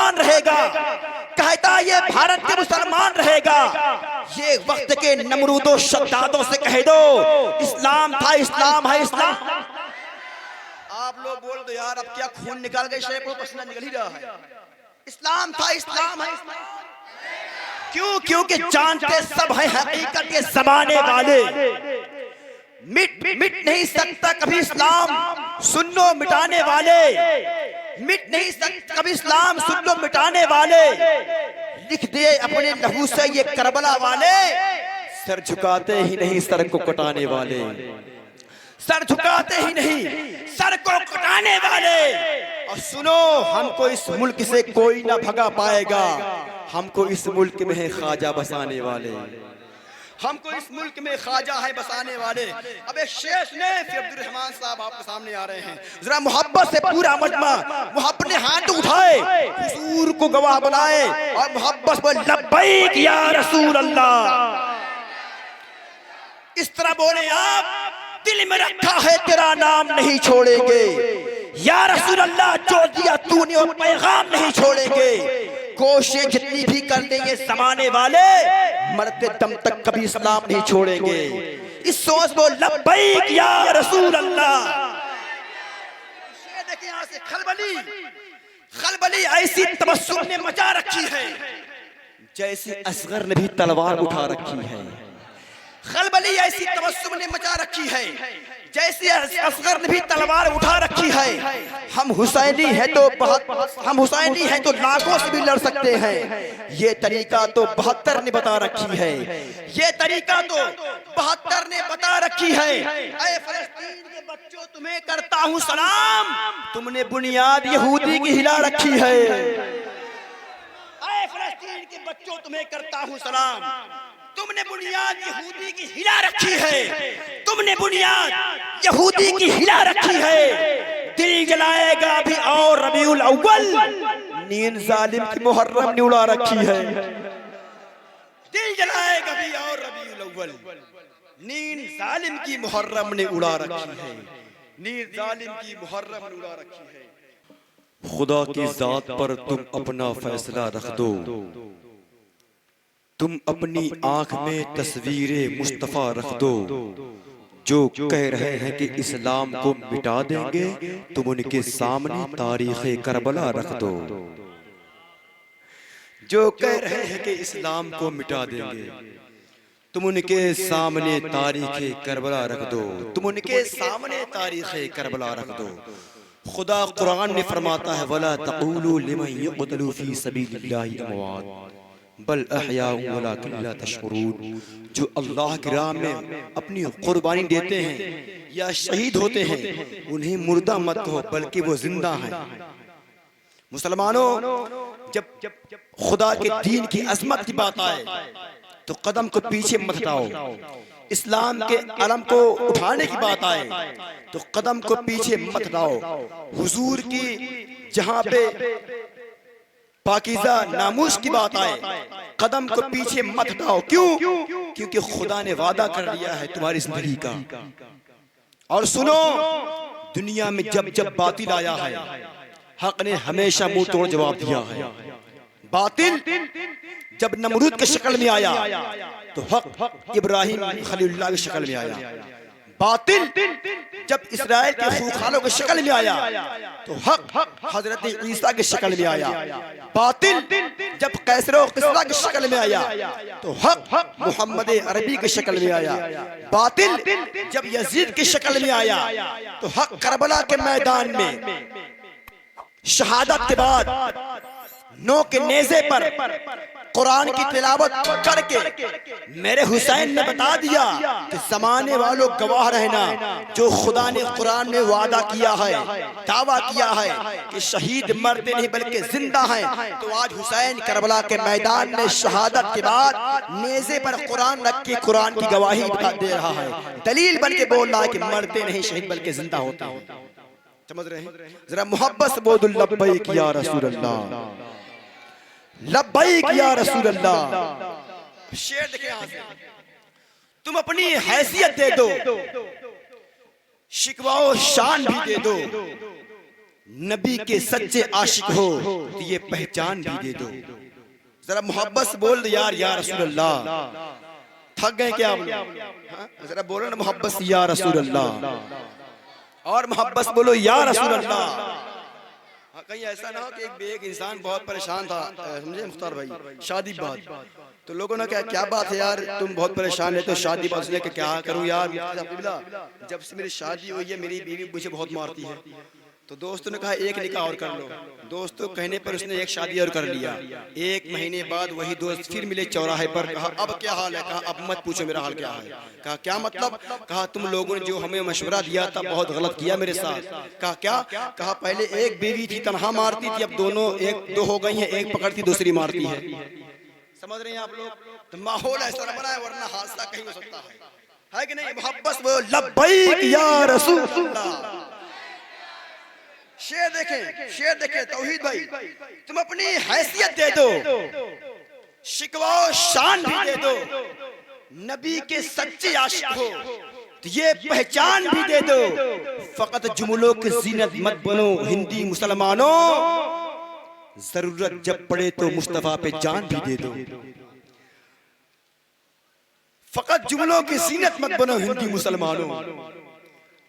मुसलमान रहेगा, कहता ये भारत के मुसलमान रहेगा। ये वक्त के नमरूदों शद्दादों से कह दो इस्लाम था, इस्लाम है, इस्लाम। आप लोग बोल दो यार अब क्या खून निकाल गए, शेर को पसीना निकल ही रहा है। इस्लाम था, इस्लाम है, इस्लाम। क्यों? क्योंकि जानते सब हैं हकीकत के जमाने वाले। मिट नहीं सकता कभी इस्लाम, सुन लो मिटाने वाले। मिट नहीं सकता कभी इस्लाम, सुन लो मिटाने वाले। लिख दिए अपने लहू से ये करबला वाले, सर झुकाते ही नहीं सर को कटाने वाले। सर झुकाते ही नहीं सर को कटाने वाले। और सुनो, हमको इस मुल्क से कोई ना भगा पाएगा, हमको इस मुल्क में है ख्वाजा बसाने वाले। हमको इस मुल्क में ख्वाजा है बसाने वाले। अब एक शेष ने फिर अब्दुल रहमान साहब आपके सामने आ रहे हैं, जरा मोहब्बत से पूरा मजमा वो अपने हाथ उठाए, हुजूर को गवाह बनाए और मोहब्बत से लब्बैक या रसूल अल्लाह इस तरह बोले आप, दिल में रखा है तेरा नाम नहीं छोड़ेंगे, या रसूल अल्लाह जो दिया तूने वो पैगाम नहीं छोड़ेंगे। कोशिश जितनी भी कर देंगे जमाने वाले, मरते दम तक कभी इस्लाम नहीं छोड़ेंगे। इस सोच को लब्बैक या रसूल अल्लाह। देखिए यहाँ से खलबली ऐसी तबस्सुम ने मचा रखी है जैसे असगर ने भी तलवार उठा रखी है। खलबली ऐसी तबस्सुम ने मचा रखी है जैसे असगर ने भी तलवार उठा रखी है। हम हुसैनी है तो लाखों से भी लड़ सकते हैं। ये तरीका तो 72 ने बता रखी है, ये तरीका तो 72 ने बता रखी है। ऐ फलस्तीन के बच्चों तुम्हें करता हूँ सलाम, तुमने बुनियाद यहूदी की हिला रखी है। ऐ फलस्तीन के बच्चों तुम्हें करता हूँ सलाम, तुमने बुनियाद यहूदी की हिला रखी है, तुमने बुनियाद यहूदी की हिला रखी है। दिल जलाएगा भी और रबीउल अव्वल, नींद जालिम की मुहर्रम ने उड़ा रखी है। दिल जलाएगा भी और रबीउल अव्वल, नींद जालिम की मुहर्रम ने उड़ा रखी है। नींद जालिम की मुहर्रम ने उड़ा रखी है। खुदा की जात पर तुम अपना फैसला रख दो, तुम अपनी आंख में तस्वीरे मुस्तफा रख दो। जो कह रहे हैं कि इस्लाम को मिटा देंगे, तुम उनके सामने तारीख़े करबला रख दो। जो कह रहे हैं कि इस्लाम को मिटा देंगे, तुम उनके सामने तारीख़े करबला रख दो। तुम उनके सामने तारीख़े करबला रख दो। खुदा कुरान में फरमाता है, वला तक़ूलू लिमन युक़तलू फ़ी सबीलिल्लाहि अमवात बल अहयाउन वलाकिन ला तशऊरून। जो अल्लाह की राह में अपनी कुर्बानी देते हैं या शहीद होते हैं, उन्हें मुर्दा मत कहो बल्कि वो जिंदा हैं। मुसलमानों, जब खुदा के दीन की अजमत की बात आए तो कदम को पीछे मत हटाओ। इस्लाम के अलम को उठाने की बात आए तो कदम को पीछे मत हटाओ। हुजूर की जहां पे पाकीज़ा नामूस की बात आए, कदम को पीछे मत हटाओ। क्यों? क्योंकि खुदा ने वादा कर लिया है तुम्हारी जिंदगी का। और सुनो, दुनिया में जब जब बातिल आया है, हक ने हमेशा मुंह तोड़ जवाब दिया है। बातिल जब नमरूद की शक्ल में आया तो हक इब्राहिम खलीलुल्लाह की शक्ल में आया। बातिल जब इस्राएल के खूखालों की शक्ल में आया तो हक हजरत ईसा की शक्ल में आया। बातिल जब कैसर और किस्रा की शक्ल में आया तो हक मोहम्मद अरबी की शक्ल में आया। बातिल जब यजीद की शक्ल में आया तो हक करबला के मैदान में शहादत के बाद नो के नेज़े पर कुरान की तिलावत करके मेरे हुसैन ने बता दिया कि ज़माने वालों गवाह रहना, जो खुदा ने कुरान में वादा किया है, दावा किया है कि शहीद मरते नहीं बल्कि जिंदा हैं। तो आज हुसैन करबला के मैदान में शहादत के बाद नेज़े पर कुरान रख के कुरान की गवाही दे रहा है, दलील बन के बोल रहा है कि मरते नहीं शहीद बल्कि जिंदा होते हैं। समझ रहे हैं? जरा मोहब्बत से बोल लब्बैक या रसूल अल्लाह, लब्बैक या रसूल अल्लाह। शेर देखे यहाँ से, तुम अपनी हैसियत दे दो, शिकवा शान भी दे दो, नबी के सच्चे आशिक हो तो ये पहचान भी दे दो। जरा मोहब्बत से बोल दो यार, या रसूल अल्लाह। थक गए क्या आप लोग? हाँ? जरा बोलो ना मोहब्बत से या रसूल अल्लाह, और मोहब्बत से बोलो या रसूल अल्लाह। हाँ, कहीं ऐसा ना हो कि एक इंसान बहुत परेशान था, समझे मुख्तार भाई, शादी बात, तो लोगों ने कहा क्या बात है यार तुम बहुत परेशान है, तो शादी बात उसने क्या करूं यार, जब से मेरी शादी हुई है मेरी बीवी मुझे बहुत मारती है। तो दोस्तों ने कहा एक निकाह और कर लो। दोस्तों कहने पर उसने एक शादी और कर लिया। एक महीने बाद वही दोस्त फिर मिले चौराहे पर, कहा अब क्या हाल है? कहा अब मत पूछो मेरा हाल क्या है। कहा क्या मतलब? कहा तुम लोगों ने जो हमें मशवरा दिया था बहुत गलत किया मेरे साथ। कहा क्या? कहा पहले एक बीवी थी तनहा मारती थी, अब दोनों एक दो हो गई है, एक पकड़ती दूसरी मारती है। समझ रहे हैं आप लोग? तो माहौल ऐसा बना है, वरना हादसा कहीं हो सकता है कि नहीं? मोहब्बत वो लब्बैक या रसूल अल्लाह। शेर देखें, शेर देखें तौहीद भाई, तुम अपनी हैसियत दे दो, शिकवा शान भी दे दो, नबी के सच्चे आशिक हो तो ये पहचान भी दे दो। फकत जुमलों की जीनत मत बनो हिंदी मुसलमानों, जरूरत जब पड़े तो मुस्तफा पे जान भी दे दो। फकत जुमलों की जीनत मत बनो हिंदी मुसलमानों,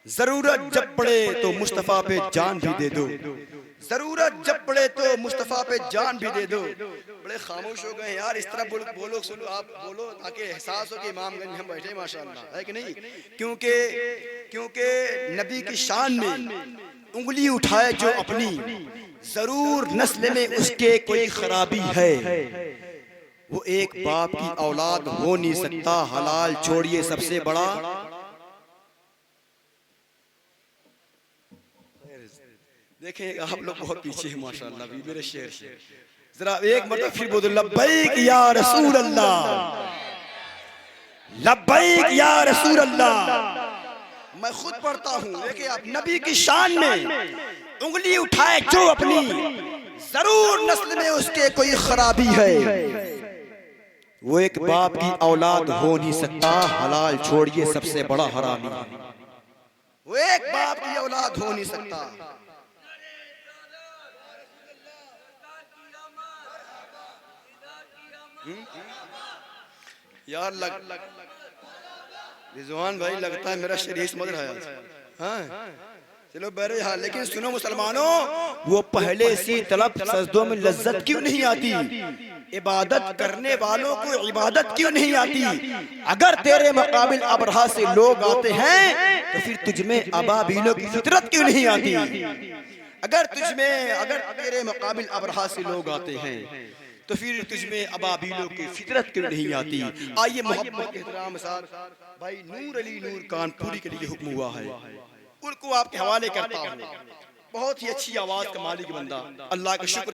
जरूरत जब पड़े तो मुस्तफा पे जान भी दे दो। जरूरत जब पड़े तो मुस्तफा पे जान भी दे दो। बड़े खामोश हो गए यार, इस तरह बोलो सुनो, आप बोलो ताकि एहसास हो कि इमामगंज में हम बैठे माशाअल्लाह, है कि नहीं? क्योंकि नबी की शान में उंगली उठाए जो अपनी, जरूर नस्ल में उसके कोई खराबी है। वो एक बाप की औलाद हो नहीं सकता, हलाल छोड़िए सबसे बड़ा। देखें आप लोग बहुत पीछे हैं माशाअल्लाह भी मेरे शेर से। जरा एक मतलब फिर बोलो लब्बैक या रसूल अल्लाह, लब्बैक या रसूल अल्लाह। मैं खुद पढ़ता हूँ, देखिए आप, नबी की शान में उंगली उठाए जो अपनी, जरूर नस्ल में उसके कोई खराबी है। वो एक बाप की औलाद हो नहीं सकता, हलाल छोड़िए सबसे बड़ा हरामी। वो एक बाप की औलाद हो नहीं सकता। यार रिजवान भाई लगता है मेरा शरीर समझ रहा है। हाँ चलो बहरे हाल, लेकिन सुनो मुसलमानों, वो पहले सी तलब सजदों में लज्जत क्यों नहीं आती? इबादत करने वालों को इबादत क्यों नहीं आती? अगर तेरे मुकाबिल अबरहा से लोग आते हैं तो फिर तुझमें अबाबीलों की फितरत क्यों नहीं आती? अगर तेरे मुकाबिल अबरहा से लोग आते हैं तो फिर तुझमें अबाबीलों की फितरत क्यों नहीं आती? आइए मोहब्बत के एहतराम के साथ भाई नूर अली नूर कानपुरी के लिए हुक्म हुआ है, उनको आपके हवाले करता हूँ। बहुत ही अच्छी आवाज का मालिक बंदा, अल्लाह का शुक्र।